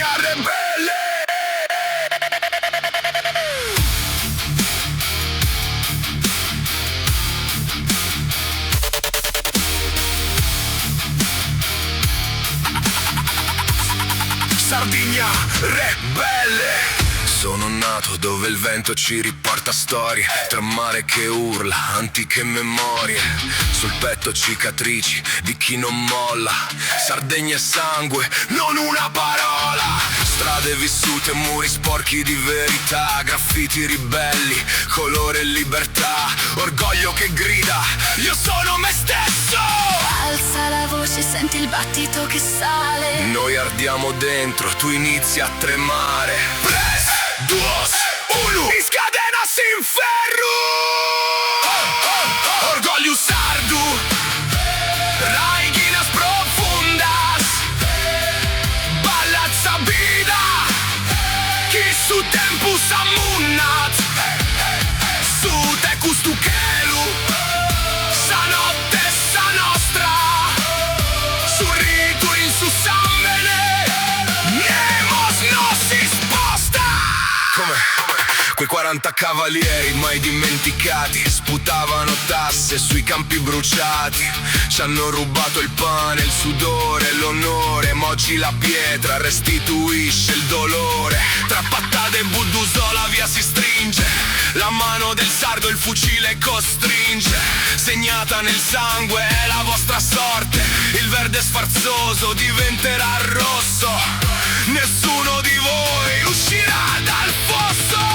Sardegna ribelle. Sardegna ribelle. Sono nato dove il vento ci riporta storie, tra mare che urla, antiche memorie. Sul petto cicatrici di chi non molla. Sardegna e sangue, non una parola. Strade vissute, muri sporchi di verità. Graffiti ribelli, colore e libertà. Orgoglio che grida, io sono me stesso. Alza la voce, senti il battito che sale. Noi ardiamo dentro, tu inizi a tremare. Press, duos, uno, in scadenas in ferro. Orgoglio sardu, raiginas profundas. Ballat sabida, chi su tempus ammunnat. Su te custu chelu, sa notte sa nostra. Sul rito in su sammene, Nemos non si sposta. Come? Quei 40 cavalieri mai dimenticati sputavano tasse sui campi bruciati. Ci hanno rubato il pane, il sudore, l'onore. Ma oggi la pietra restituisce il dolore. Tra pattate e buddusò la via si stringe. La mano del sardo il fucile costringe. Segnata nel sangue è la vostra sorte. Il verde sfarzoso diventerà rosso. Nessuno di voi uscirà dal fosso.